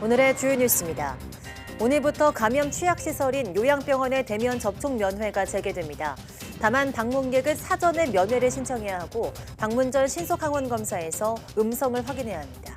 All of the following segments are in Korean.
오늘의 주요 뉴스입니다. 오늘부터 감염 취약시설인 요양병원의 대면 접촉 면회가 재개됩니다. 다만 방문객은 사전에 면회를 신청해야 하고 방문 전 신속항원 검사에서 음성을 확인해야 합니다.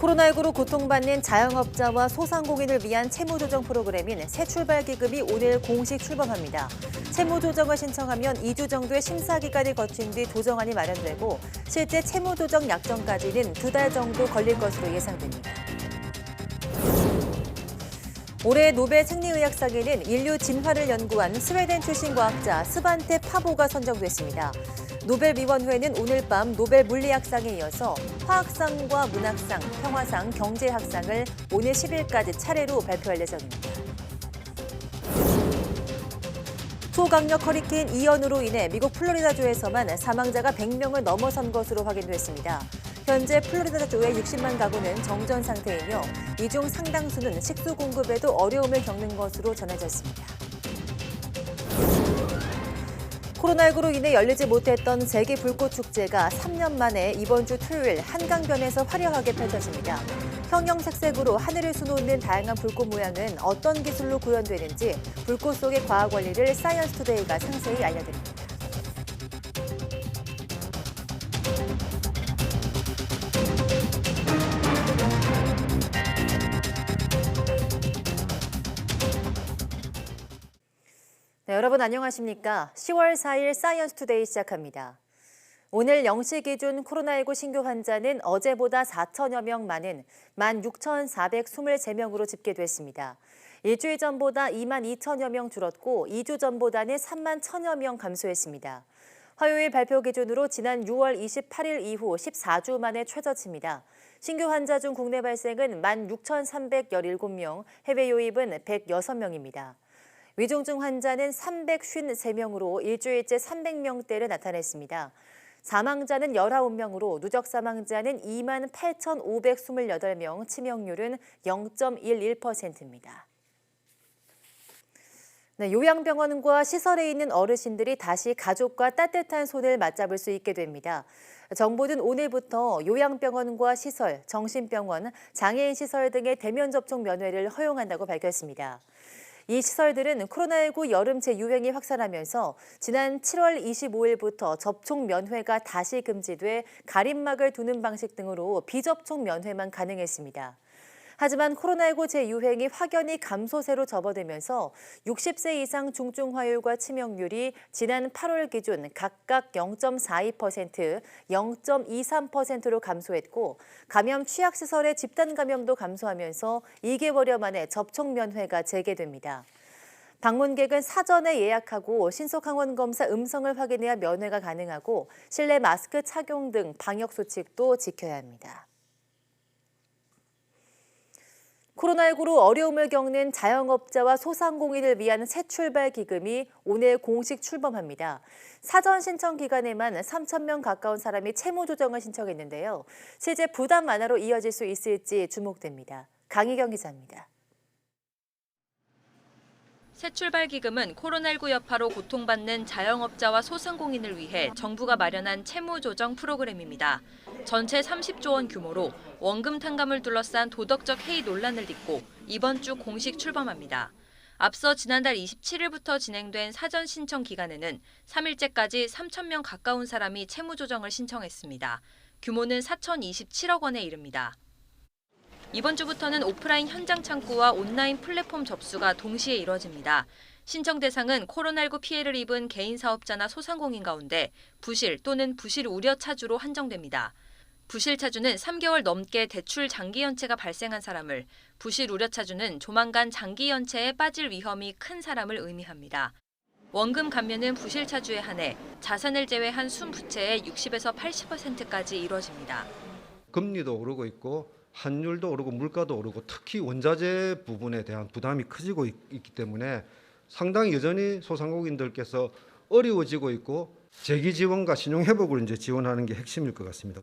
코로나19로 고통받는 자영업자와 소상공인을 위한 채무조정 프로그램인 새출발기금이 오늘 공식 출범합니다. 채무조정을 신청하면 2주 정도의 심사기간을 거친 뒤 조정안이 마련되고 실제 채무조정 약정까지는 2달 정도 걸릴 것으로 예상됩니다. 올해 노벨 생리의학상에는 인류 진화를 연구한 스웨덴 출신 과학자 스반테 파보가 선정됐습니다. 노벨위원회는 오늘 밤 노벨 물리학상에 이어서 화학상과 문학상, 평화상, 경제학상을 오늘 10일까지 차례로 발표할 예정입니다. 초강력 허리케인 이언으로 인해 미국 플로리다주에서만 사망자가 100명을 넘어선 것으로 확인됐습니다. 현재 플로리다주의 60만 가구는 정전 상태이며 이 중 상당수는 식수 공급에도 어려움을 겪는 것으로 전해졌습니다. 코로나19로 인해 열리지 못했던 세계 불꽃 축제가 3년 만에 이번 주 토요일 한강변에서 화려하게 펼쳐집니다. 형형색색으로 하늘을 수놓는 다양한 불꽃 모양은 어떤 기술로 구현되는지 불꽃 속의 과학 원리를 사이언스 투데이가 상세히 알려드립니다. 네, 여러분 안녕하십니까? 10월 4일 사이언스 투데이 시작합니다. 오늘 0시 기준 코로나19 신규 환자는 어제보다 4천여 명 많은 16,423명으로 집계됐습니다. 일주일 전보다 2만 2천여 명 줄었고 2주 전보다는 3만 1천여 명 감소했습니다. 화요일 발표 기준으로 지난 6월 28일 이후 14주 만에 최저치입니다. 신규 환자 중 국내 발생은 16,317명, 해외 유입은 106명입니다. 위중증 환자는 353명으로 일주일째 300명대를 나타냈습니다. 사망자는 19명으로 누적 사망자는 2만 8,528명, 치명률은 0.11%입니다. 네, 요양병원과 시설에 있는 어르신들이 다시 가족과 따뜻한 손을 맞잡을 수 있게 됩니다. 정부는 오늘부터 요양병원과 시설, 정신병원, 장애인 시설 등의 대면 접촉 면회를 허용한다고 밝혔습니다. 이 시설들은 코로나19 여름 재유행이 확산하면서 지난 7월 25일부터 접촉 면회가 다시 금지돼 가림막을 두는 방식 등으로 비접촉 면회만 가능했습니다. 하지만 코로나19 재유행이 확연히 감소세로 접어들면서 60세 이상 중증화율과 치명률이 지난 8월 기준 각각 0.42%, 0.23%로 감소했고 감염 취약시설의 집단 감염도 감소하면서 2개월여 만에 접촉 면회가 재개됩니다. 방문객은 사전에 예약하고 신속항원 검사 음성을 확인해야 면회가 가능하고 실내 마스크 착용 등 방역 수칙도 지켜야 합니다. 코로나19로 어려움을 겪는 자영업자와 소상공인을 위한 새출발 기금이 오늘 공식 출범합니다. 사전 신청 기간에만 3,000명 가까운 사람이 채무 조정을 신청했는데요. 실제 부담 완화로 이어질 수 있을지 주목됩니다. 강희경 기자입니다. 새출발 기금은 코로나19 여파로 고통받는 자영업자와 소상공인을 위해 정부가 마련한 채무 조정 프로그램입니다. 전체 30조 원 규모로 원금 탕감을 둘러싼 도덕적 해이 논란을 딛고 이번 주 공식 출범합니다. 앞서 지난달 27일부터 진행된 사전 신청 기간에는 3일째까지 3,000명 가까운 사람이 채무 조정을 신청했습니다. 규모는 4,027억 원에 이릅니다. 이번 주부터는 오프라인 현장 창구와 온라인 플랫폼 접수가 동시에 이뤄집니다. 신청 대상은 코로나19 피해를 입은 개인 사업자나 소상공인 가운데 부실 또는 부실 우려 차주로 한정됩니다. 부실 차주는 3개월 넘게 대출 장기 연체가 발생한 사람을, 부실 우려 차주는 조만간 장기 연체에 빠질 위험이 큰 사람을 의미합니다. 원금 감면은 부실 차주에 한해 자산을 제외한 순부채의 60에서 80%까지 이뤄집니다. 금리도 오르고 있고 환율도 오르고 물가도 오르고 특히 원자재 부분에 대한 부담이 커지고 있기 때문에 상당히 여전히 소상공인들께서 어려워지고 있고 재기 지원과 신용 회복을 이제 지원하는 게 핵심일 것 같습니다.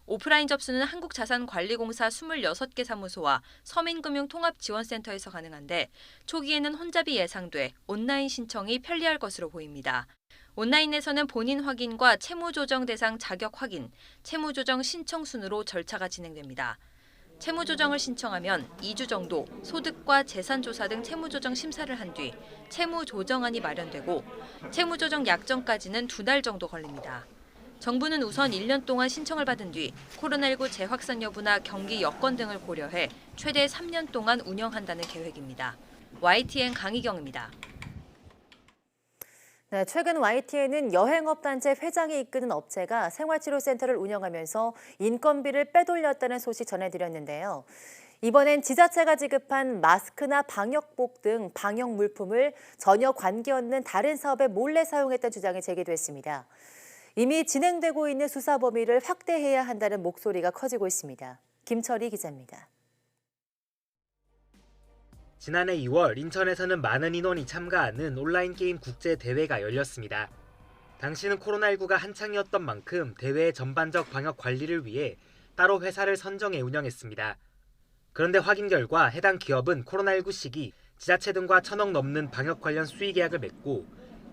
오프라인 접수는 한국자산관리공사 26개 사무소와 서민금융통합지원센터에서 가능한데 초기에는 혼잡이 예상돼 온라인 신청이 편리할 것으로 보입니다. 온라인에서는 본인 확인과 채무조정 대상 자격 확인, 채무조정 신청 순으로 절차가 진행됩니다. 채무조정을 신청하면 2주 정도 소득과 재산조사 등 채무조정 심사를 한 뒤 채무조정안이 마련되고 채무조정 약정까지는 2달 정도 걸립니다. 정부는 우선 1년 동안 신청을 받은 뒤 코로나19 재확산 여부나 경기 여건 등을 고려해 최대 3년 동안 운영한다는 계획입니다. YTN 강희경입니다. 네, 최근 YTN은 여행업단체 회장이 이끄는 업체가 생활치료센터를 운영하면서 인건비를 빼돌렸다는 소식 전해드렸는데요. 이번엔 지자체가 지급한 마스크나 방역복 등 방역 물품을 전혀 관계없는 다른 사업에 몰래 사용했다는 주장이 제기됐습니다. 이미 진행되고 있는 수사 범위를 확대해야 한다는 목소리가 커지고 있습니다. 김철희 기자입니다. 지난해 2월 인천에서는 많은 인원이 참가하는 온라인 게임 국제 대회가 열렸습니다. 당시는 코로나19가 한창이었던 만큼 대회의 전반적 방역 관리를 위해 따로 회사를 선정해 운영했습니다. 그런데 확인 결과 해당 기업은 코로나19 시기 지자체 등과 1,000억 넘는 방역 관련 수의 계약을 맺고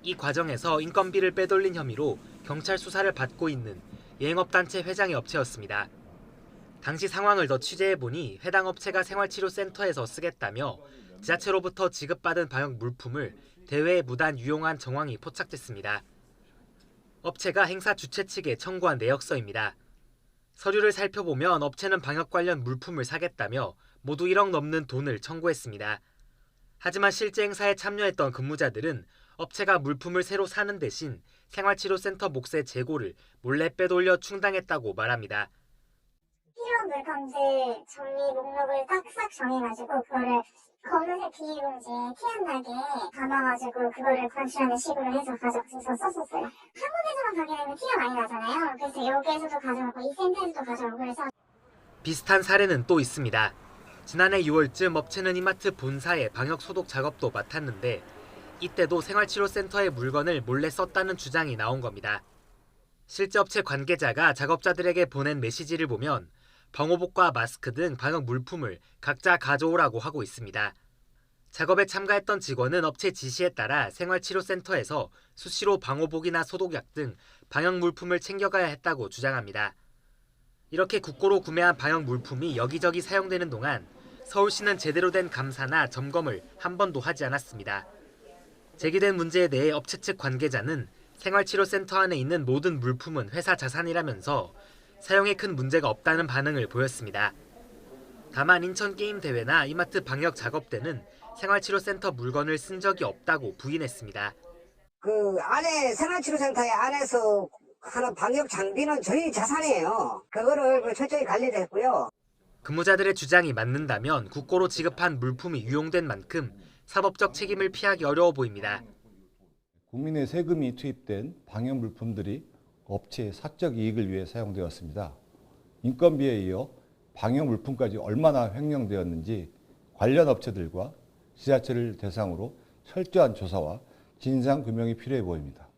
이 과정에서 인건비를 빼돌린 혐의로 경찰 수사를 받고 있는 여행업단체 회장의 업체였습니다. 당시 상황을 더 취재해보니 해당 업체가 생활치료센터에서 쓰겠다며 지자체로부터 지급받은 방역 물품을 대회에 무단 유용한 정황이 포착됐습니다. 업체가 행사 주최 측에 청구한 내역서입니다. 서류를 살펴보면 업체는 방역 관련 물품을 사겠다며 모두 1억 넘는 돈을 청구했습니다. 하지만 실제 행사에 참여했던 근무자들은 업체가 물품을 새로 사는 대신 생활치료센터 몫의 재고를 몰래 빼돌려 충당했다고 말합니다. 필요한 물품들 정리 목록을 딱 정해가지고 그거를 검은색 비닐봉지에 티 안 나게 담아가지고 그거를 반출하는 식으로 해서 가져가서 썼었어요. 한 군데서만 가게 되면 티가 많이 나잖아요. 그래서 여기에서도 가져오고 이 센터에서도 가져오고 그래서 비슷한 사례는 또 있습니다. 지난해 6월쯤 업체는 이마트 본사의 방역 소독 작업도 맡았는데 이때도 생활치료센터의 물건을 몰래 썼다는 주장이 나온 겁니다. 실제 업체 관계자가 작업자들에게 보낸 메시지를 보면 방호복과 마스크 등 방역 물품을 각자 가져오라고 하고 있습니다. 작업에 참가했던 직원은 업체 지시에 따라 생활치료센터에서 수시로 방호복이나 소독약 등 방역 물품을 챙겨가야 했다고 주장합니다. 이렇게 국고로 구매한 방역 물품이 여기저기 사용되는 동안 서울시는 제대로 된 감사나 점검을 한 번도 하지 않았습니다. 제기된 문제에 대해 업체 측 관계자는 생활치료센터 안에 있는 모든 물품은 회사 자산이라면서 사용에 큰 문제가 없다는 반응을 보였습니다. 다만 인천게임대회나 이마트 방역 작업 때는 생활치료센터 물건을 쓴 적이 없다고 부인했습니다. 그 안에 생활치료센터에 안에서 하는 방역 장비는 저희 자산이에요. 그거를 철저히 관리됐고요. 근무자들의 주장이 맞는다면 국고로 지급한 물품이 유용된 만큼 사법적 책임을 피하기 어려워 보입니다. 국민의 세금이 투입된 방역 물품들이 업체의 사적 이익을 위해 사용되었습니다. 인건비에 이어 방역 물품까지 얼마나 횡령되었는지 관련 업체들과 지자체를 대상으로 철저한 조사와 진상 규명이 필요해 보입니다.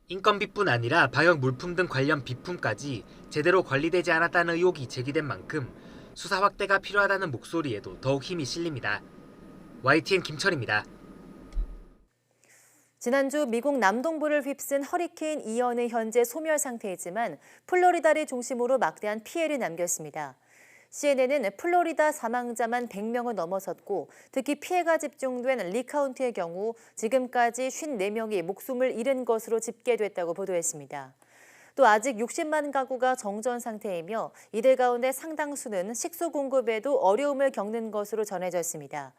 인건비뿐 아니라 방역 물품 등 관련 비품까지 제대로 관리되지 않았다는 의혹이 제기된 만큼 수사 확대가 필요하다는 목소리에도 더욱 힘이 실립니다. YTN 김철입니다. 지난주 미국 남동부를 휩쓴 허리케인 이언은 현재 소멸 상태이지만 플로리다를 중심으로 막대한 피해를 남겼습니다. CNN은 플로리다 사망자만 100명을 넘어섰고 특히 피해가 집중된 리 카운티의 경우 지금까지 54명이 목숨을 잃은 것으로 집계됐다고 보도했습니다. 또 아직 60만 가구가 정전 상태이며 이들 가운데 상당수는 식수 공급에도 어려움을 겪는 것으로 전해졌습니다.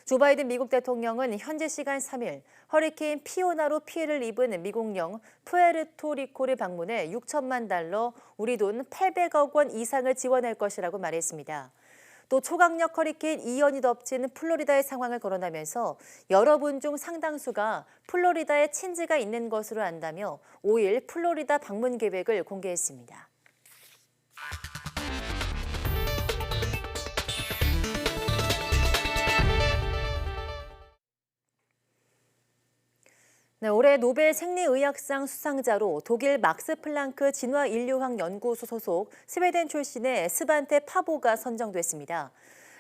조 바이든 미국 대통령은 현지 시간 3일 허리케인 피오나로 피해를 입은 미국령 푸에르토리코를 방문해 6천만 달러, 우리 돈 800억 원 이상을 지원할 것이라고 말했습니다. 또 초강력 허리케인 이언이 덮친 플로리다의 상황을 거론하면서 여러분 중 상당수가 플로리다에 친지가 있는 것으로 안다며 5일 플로리다 방문 계획을 공개했습니다. 네, 올해 노벨 생리의학상 수상자로 독일 막스 플랑크 진화인류학 연구소 소속 스웨덴 출신의 스반테 파보가 선정됐습니다.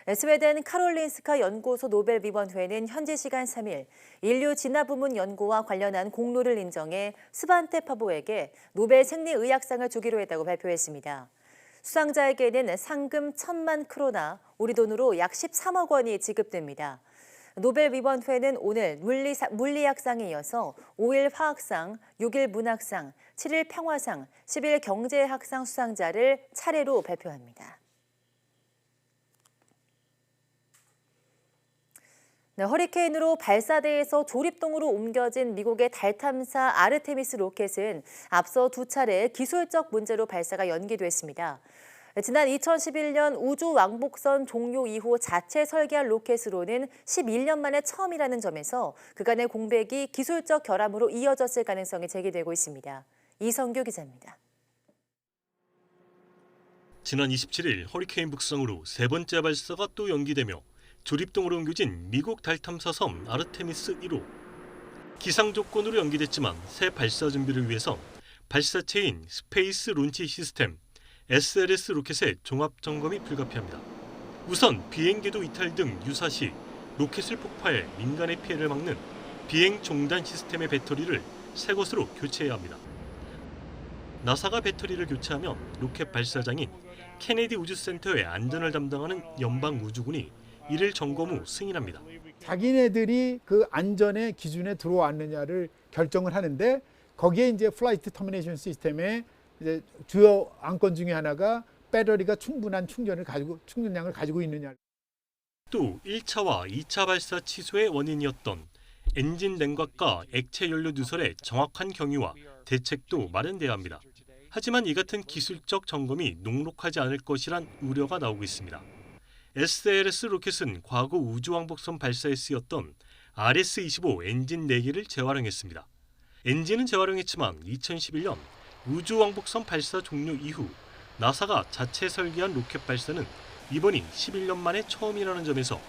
스웨덴 카롤린스카 연구소 노벨위원회는 현지 시간 3일 인류 진화 부문 연구와 관련한 공로를 인정해 스반테 파보에게 노벨 생리의학상을 주기로 했다고 발표했습니다. 수상자에게는 상금 1,000만 크로나, 우리 돈으로 약 13억 원이 지급됩니다. 노벨위원회는 오늘 물리학상에 이어서 5일 화학상, 6일 문학상, 7일 평화상, 10일 경제학상 수상자를 차례로 발표합니다. 네, 허리케인으로 발사대에서 조립동으로 옮겨진 미국의 달 탐사 아르테미스 로켓은 앞서 2차례 기술적 문제로 발사가 연기됐습니다. 지난 2011년 우주 왕복선 종료 이후 자체 설계한 로켓으로는 11년 만에 처음이라는 점에서 그간의 공백이 기술적 결함으로 이어졌을 가능성이 제기되고 있습니다. 이성규 기자입니다. 지난 27일 허리케인 북상으로 세 번째 발사가 또 연기되며 조립동으로 옮겨진 미국 달 탐사선 아르테미스 1호. 기상 조건으로 연기됐지만 새 발사 준비를 위해서 발사체인 스페이스 론치 시스템 SLS 로켓의 종합 점검이 불가피합니다. 우선 비행궤도 이탈 등 유사시 로켓을 폭파해 민간의 피해를 막는 비행 종단 시스템의 배터리를 새 것으로 교체해야 합니다. 나사가 배터리를 교체하면 로켓 발사장인 케네디 우주센터의 안전을 담당하는 연방우주군이 이를 점검 후 승인합니다. 자기네들이 그 안전의 기준에 들어왔느냐를 결정을 하는데 거기에 이제 플라이트 터미네이션 시스템의 이제 주요 안건 중에 하나가 배터리가 충분한 충전량을 가지고 있느냐. 또 1차와 2차 발사 취소의 원인이었던 엔진 냉각과 액체 연료 누설의 정확한 경유와 대책도 마련돼야 합니다. 하지만 이 같은 기술적 점검이 녹록하지 않을 것이란 우려가 나오고 있습니다. SLS 로켓은 과거 우주왕복선 발사에 쓰였던 RS-25 엔진 4개를 재활용했습니다. 엔진은 재활용했지만 2011년 우주왕복선 발사 종료 이후 나사가 자체 설계한 로켓 발사는 이번이 11년 만에 처음이라는 점에서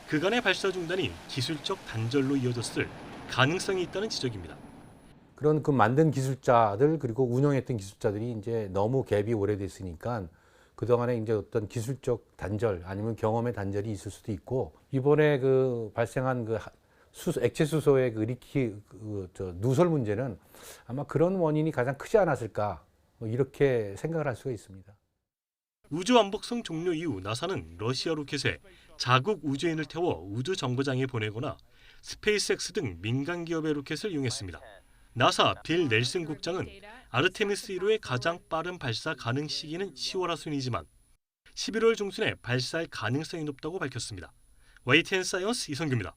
그간의 발사 중단이 기술적 단절로 이어졌을 가능성이 있다는 지적입니다. 그런 그 만든 기술자들 그리고 운영했던 기술자들이 이제 너무 갭이 오래됐으니까 그동안에 이제 어떤 기술적 단절 아니면 경험의 단절이 있을 수도 있고 이번에 그 발생한 그 액체 수소의 그 누설 문제는 아마 그런 원인이 가장 크지 않았을까 이렇게 생각을 할 수가 있습니다. 우주왕복선 종료 이후 나사는 러시아 로켓에 자국 우주인을 태워 우주 정거장에 보내거나 스페이스X 등 민간 기업의 로켓을 이용했습니다. 나사 빌 넬슨 국장은 아르테미스 1호의 가장 빠른 발사 가능 시기는 10월 하순이지만 11월 중순에 발사할 가능성이 높다고 밝혔습니다. YTN 사이언스 이성규입니다.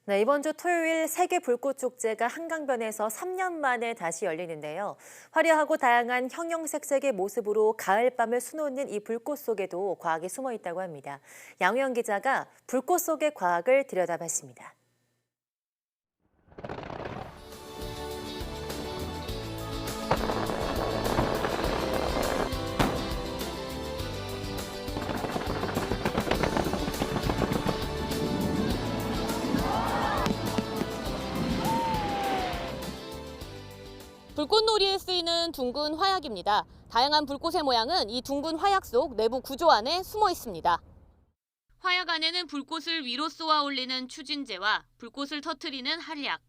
네, 이번 주 토요일 세계 불꽃 축제가 한강변에서 3년 만에 다시 열리는데요. 화려하고 다양한 형형색색의 모습으로 가을밤을 수놓는 이 불꽃 속에도 과학이 숨어 있다고 합니다. 양우영 기자가 불꽃 속의 과학을 들여다봤습니다. 불꽃놀이에 쓰이는 둥근 화약입니다. 다양한 불꽃의 모양은 이 둥근 화약 속 내부 구조 안에 숨어 있습니다. 화약 안에는 불꽃을 위로 쏘아 올리는 추진제와 불꽃을 터뜨리는 한약,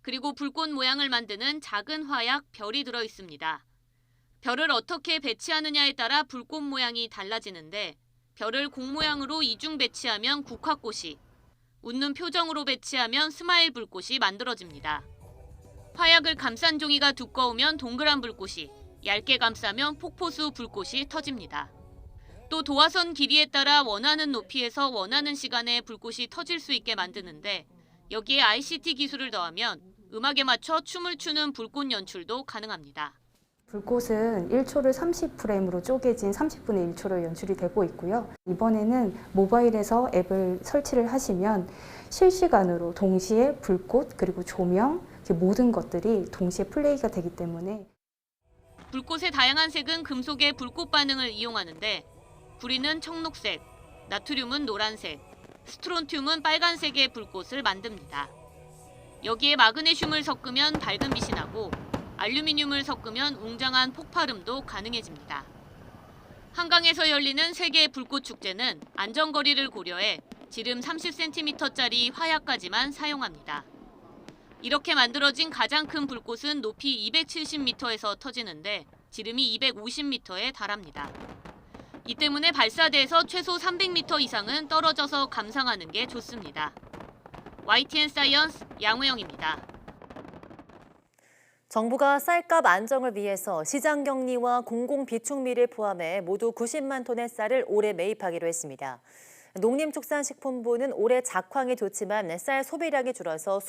그리고 불꽃 모양을 만드는 작은 화약 별이 들어 있습니다. 별을 어떻게 배치하느냐에 따라 불꽃 모양이 달라지는데 별을 공 모양으로 이중 배치하면 국화꽃이, 웃는 표정으로 배치하면 스마일 불꽃이 만들어집니다. 화약을 감싼 종이가 두꺼우면 동그란 불꽃이, 얇게 감싸면 폭포수 불꽃이 터집니다. 또 도화선 길이에 따라 원하는 높이에서 원하는 시간에 불꽃이 터질 수 있게 만드는데 여기에 ICT 기술을 더하면 음악에 맞춰 춤을 추는 불꽃 연출도 가능합니다. 불꽃은 1초를 30프레임으로 쪼개진 30분의 1초로 연출이 되고 있고요. 이번에는 모바일에서 앱을 설치를 하시면 실시간으로 동시에 불꽃 그리고 조명 모든 것들이 동시에 플레이가 되기 때문에 불꽃의 다양한 색은 금속의 불꽃 반응을 이용하는데 구리는 청록색, 나트륨은 노란색, 스트론튬은 빨간색의 불꽃을 만듭니다. 여기에 마그네슘을 섞으면 밝은 빛이 나고 알루미늄을 섞으면 웅장한 폭발음도 가능해집니다. 한강에서 열리는 세계 불꽃 축제는 안전거리를 고려해 지름 30cm짜리 화약까지만 사용합니다. 이렇게 만들어진 가장 큰 불꽃은 높이 270m에서 터지는데 지름이 250m에 달합니다. 이 때문에 발사대에서 최소 300m 이상은 떨어져서 감상하는 게 좋습니다. YTN 사이언스 양우영입니다. 정부가 쌀값 안정을 위해서 시장 격리와 공공 비축미를 포함해 모두 90만 톤의 쌀을 올해 매입하기로 했습니다. 농림축산식품부는 올해 작황이 좋지만 쌀 소비량이 줄어서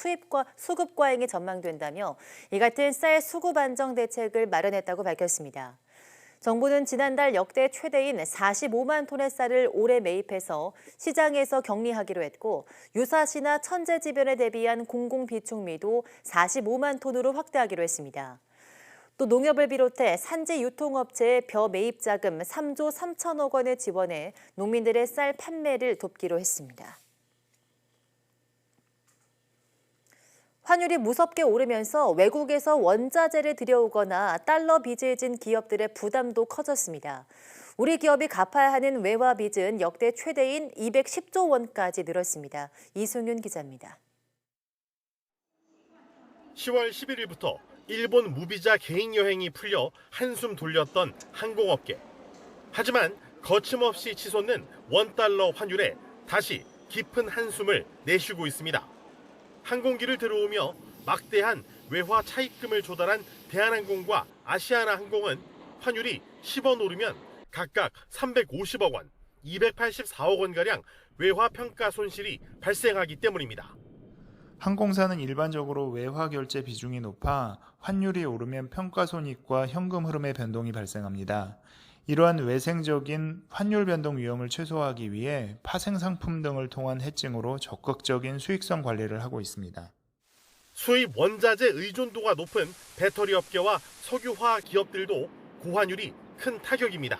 수급 과잉이 전망된다며 이 같은 쌀 수급 안정 대책을 마련했다고 밝혔습니다. 정부는 지난달 역대 최대인 45만 톤의 쌀을 올해 매입해서 시장에서 격리하기로 했고 유사시나 천재지변에 대비한 공공비축미도 45만 톤으로 확대하기로 했습니다. 또 농협을 비롯해 산지 유통업체의 벼 매입 자금 3조 3천억 원을 지원해 농민들의 쌀 판매를 돕기로 했습니다. 환율이 무섭게 오르면서 외국에서 원자재를 들여오거나 달러 빚을 진 기업들의 부담도 커졌습니다. 우리 기업이 갚아야 하는 외화 빚은 역대 최대인 210조 원까지 늘었습니다. 이승윤 기자입니다. 10월 11일부터 일본 무비자 개인 여행이 풀려 한숨 돌렸던 항공업계. 하지만 거침없이 치솟는 원달러 환율에 다시 깊은 한숨을 내쉬고 있습니다. 항공기를 들어오며 막대한 외화 차입금을 조달한 대한항공과 아시아나항공은 환율이 10원 오르면 각각 350억 원, 284억 원가량 외화 평가 손실이 발생하기 때문입니다. 항공사는 일반적으로 외화 결제 비중이 높아 환율이 오르면 평가 손익과 현금 흐름의 변동이 발생합니다. 이러한 외생적인 환율 변동 위험을 최소화하기 위해 파생 상품 등을 통한 해칭으로 적극적인 수익성 관리를 하고 있습니다. 수입 원자재 의존도가 높은 배터리 업계와 석유화학 기업들도 고환율이 큰 타격입니다.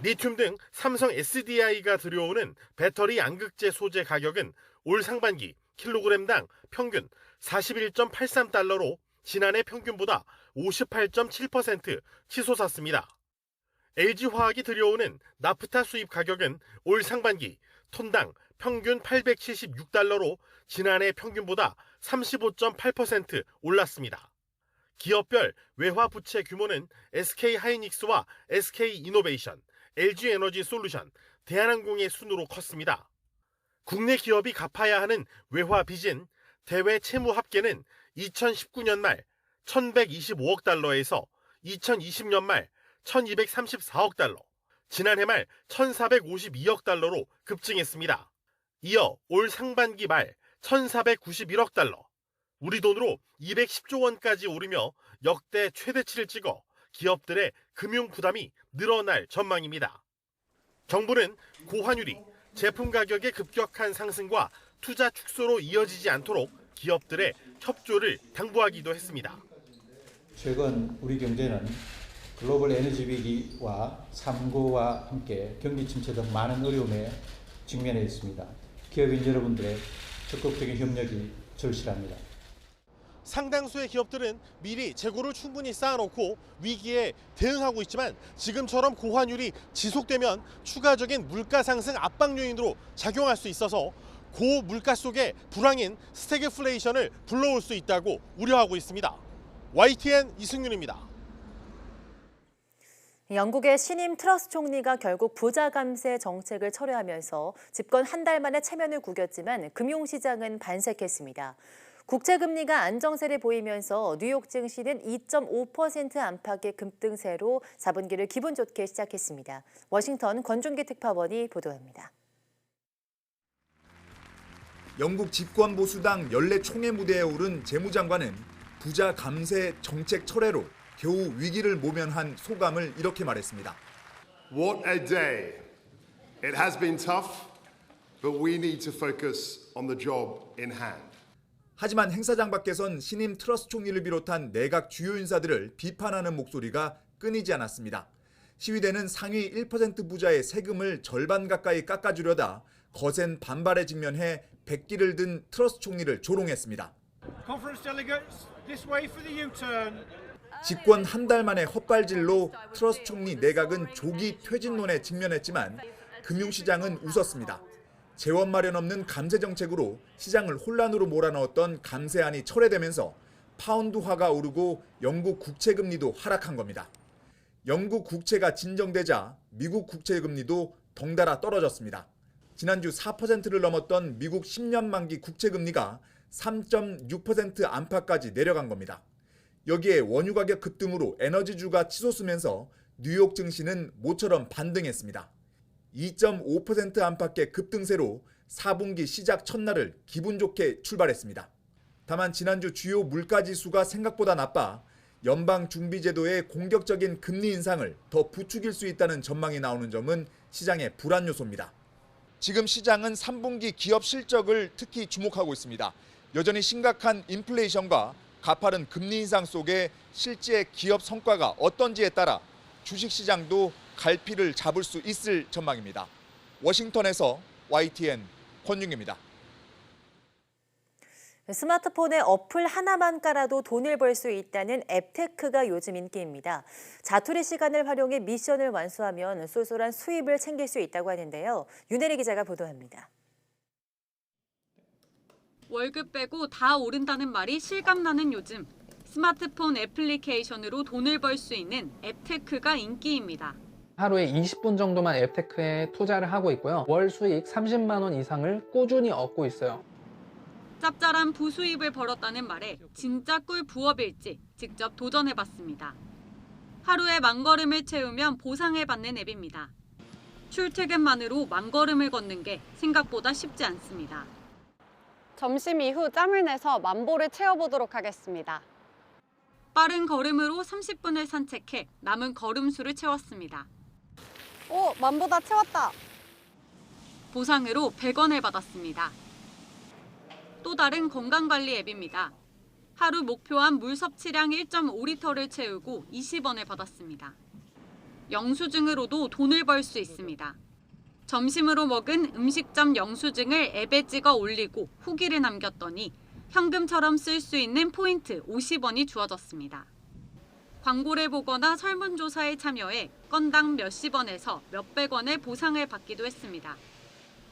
리튬 등 삼성 SDI가 들여오는 배터리 양극재 소재 가격은 올 상반기 킬로그램당 평균 41.83달러로 지난해 평균보다 58.7% 치솟았습니다. LG화학이 들여오는 나프타 수입 가격은 올 상반기 톤당 평균 876달러로 지난해 평균보다 35.8% 올랐습니다. 기업별 외화 부채 규모는 SK하이닉스와 SK이노베이션, LG에너지솔루션, 대한항공의 순으로 컸습니다. 국내 기업이 갚아야 하는 외화 빚은 대외 채무 합계는 2019년 말 1,125억 달러에서 2020년 말 1,234억 달러, 지난해 말 1,452억 달러로 급증했습니다. 이어 올 상반기 말 1,491억 달러, 우리 돈으로 210조 원까지 오르며 역대 최대치를 찍어 기업들의 금융 부담이 늘어날 전망입니다. 정부는 고환율이 제품 가격의 급격한 상승과 투자 축소로 이어지지 않도록 기업들의 협조를 당부하기도 했습니다. 최근 우리 경제는 글로벌 에너지 위기와 삼고와 함께 경기 침체 등 많은 어려움에 직면해 있습니다. 기업인 여러분들의 적극적인 협력이 절실합니다. 상당수의 기업들은 미리 재고를 충분히 쌓아놓고 위기에 대응하고 있지만 지금처럼 고환율이 지속되면 추가적인 물가 상승 압박 요인으로 작용할 수 있어서 고물가 속에 불황인 스태그플레이션을 불러올 수 있다고 우려하고 있습니다. YTN 이승윤입니다. 영국의 신임 트러스 총리가 결국 부자 감세 정책을 철회하면서 집권 한 달 만에 체면을 구겼지만 금융시장은 반색했습니다. 국채금리가 안정세를 보이면서 뉴욕 증시는 2.5% 안팎의 급등세로 4분기를 기분 좋게 시작했습니다. 워싱턴 권준기 특파원이 보도합니다. 영국 집권 보수당 연례 총회 무대에 오른 재무장관은 부자 감세 정책 철회로 겨우 위기를 모면한 소감을 이렇게 말했습니다. What a day. It has been tough, but we need to focus on the job in hand. 하지만 행사장 밖에선 신임 트러스 총리를 비롯한 내각 주요 인사들을 비판하는 목소리가 끊이지 않았습니다. 시위대는 상위 1% 부자의 세금을 절반 가까이 깎아주려다 거센 반발에 직면해 백기를 든 트러스 총리를 조롱했습니다. Conference delegates, this way for the U-turn. 집권 한 달 만에 헛발질로 트러스 총리 내각은 조기 퇴진론에 직면했지만 금융시장은 웃었습니다. 재원 마련 없는 감세 정책으로 시장을 혼란으로 몰아넣었던 감세안이 철회되면서 파운드화가 오르고 영국 국채금리도 하락한 겁니다. 영국 국채가 진정되자 미국 국채금리도 덩달아 떨어졌습니다. 지난주 4%를 넘었던 미국 10년 만기 국채금리가 3.6% 안팎까지 내려간 겁니다. 여기에 원유 가격 급등으로 에너지주가 치솟으면서 뉴욕 증시는 모처럼 반등했습니다. 2.5% 안팎의 급등세로 4분기 시작 첫날을 기분 좋게 출발했습니다. 다만 지난주 주요 물가지수가 생각보다 나빠 연방준비제도의 공격적인 금리 인상을 더 부추길 수 있다는 전망이 나오는 점은 시장의 불안 요소입니다. 지금 시장은 3분기 기업 실적을 특히 주목하고 있습니다. 여전히 심각한 인플레이션과 가파른 금리 인상 속에 실제 기업 성과가 어떤지에 따라 주식시장도 갈피를 잡을 수 있을 전망입니다. 워싱턴에서 YTN 권윤기입니다. 스마트폰에 어플 하나만 깔아도 돈을 벌 수 있다는 앱테크가 요즘 인기입니다. 자투리 시간을 활용해 미션을 완수하면 쏠쏠한 수입을 챙길 수 있다고 하는데요. 윤혜리 기자가 보도합니다. 월급 빼고 다 오른다는 말이 실감나는 요즘. 스마트폰 애플리케이션으로 돈을 벌 수 있는 앱테크가 인기입니다. 하루에 20분 정도만 앱테크에 투자를 하고 있고요. 월 수익 30만 원 이상을 꾸준히 얻고 있어요. 짭짤한 부수입을 벌었다는 말에 진짜 꿀 부업일지 직접 도전해봤습니다. 하루에 10,000걸음을 채우면 보상을 받는 앱입니다. 출퇴근만으로 10,000걸음을 걷는 게 생각보다 쉽지 않습니다. 점심 이후 짬을 내서 10,000보를 채워보도록 하겠습니다. 빠른 걸음으로 30분을 산책해 남은 걸음수를 채웠습니다. 오, 10,000보 다 채웠다. 보상으로 100원을 받았습니다. 또 다른 건강관리 앱입니다. 하루 목표한 물 섭취량 1.5리터를 채우고 20원을 받았습니다. 영수증으로도 돈을 벌 수 있습니다. 점심으로 먹은 음식점 영수증을 앱에 찍어 올리고 후기를 남겼더니 현금처럼 쓸 수 있는 포인트 50원이 주어졌습니다. 광고를 보거나 설문조사에 참여해 건당 몇십 원에서 몇백 원의 보상을 받기도 했습니다.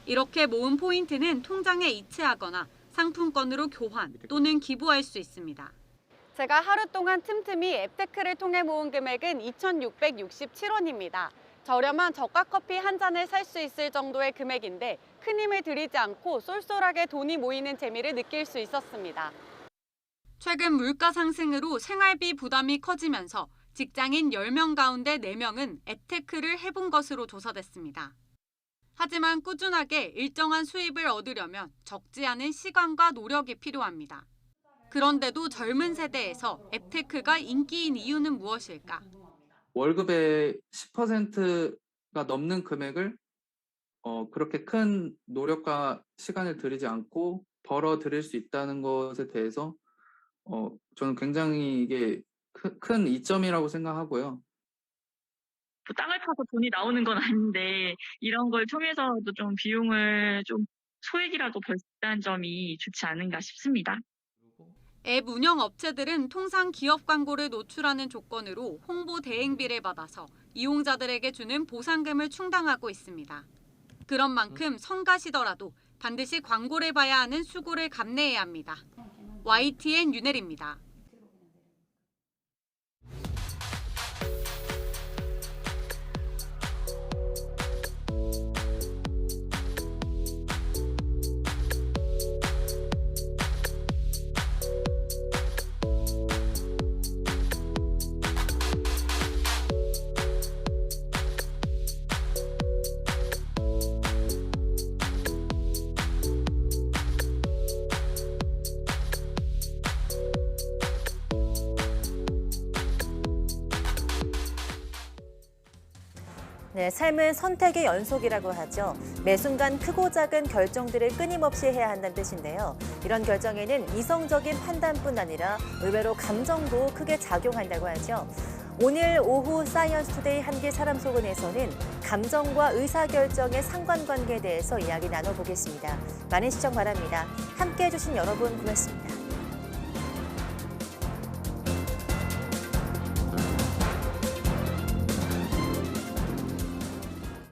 이렇게 모은 포인트는 통장에 이체하거나 상품권으로 교환 또는 기부할 수 있습니다. 제가 하루 동안 틈틈이 앱테크를 통해 모은 금액은 2,667원입니다. 저렴한 저가 커피 한 잔을 살 수 있을 정도의 금액인데 큰 힘을 들이지 않고 쏠쏠하게 돈이 모이는 재미를 느낄 수 있었습니다. 최근 물가 상승으로 생활비 부담이 커지면서 직장인 10명 가운데 4명은 앱테크를 해본 것으로 조사됐습니다. 하지만 꾸준하게 일정한 수입을 얻으려면 적지 않은 시간과 노력이 필요합니다. 그런데도 젊은 세대에서 앱테크가 인기인 이유는 무엇일까? 월급의 10%가 넘는 금액을 그렇게 큰 노력과 시간을 들이지 않고 벌어들일 수 있다는 것에 대해서 저는 굉장히 이게 큰 이점이라고 생각하고요. 땅을 파서 돈이 나오는 건 아닌데 이런 걸 통해서도 좀 비용을 좀 소액이라도 벌 수 있다는 점이 좋지 않은가 싶습니다. 앱 운영 업체들은 통상 기업 광고를 노출하는 조건으로 홍보 대행비를 받아서 이용자들에게 주는 보상금을 충당하고 있습니다. 그런 만큼 성가시더라도 반드시 광고를 봐야 하는 수고를 감내해야 합니다. YTN 윤혜리입니다. 네, 삶은 선택의 연속이라고 하죠. 매 순간 크고 작은 결정들을 끊임없이 해야 한다는 뜻인데요. 이런 결정에는 이성적인 판단뿐 아니라 의외로 감정도 크게 작용한다고 하죠. 오늘 오후 사이언스 투데이 한길 사람 속은에서는 감정과 의사결정의 상관관계에 대해서 이야기 나눠보겠습니다. 많은 시청 바랍니다. 함께해 주신 여러분 고맙습니다.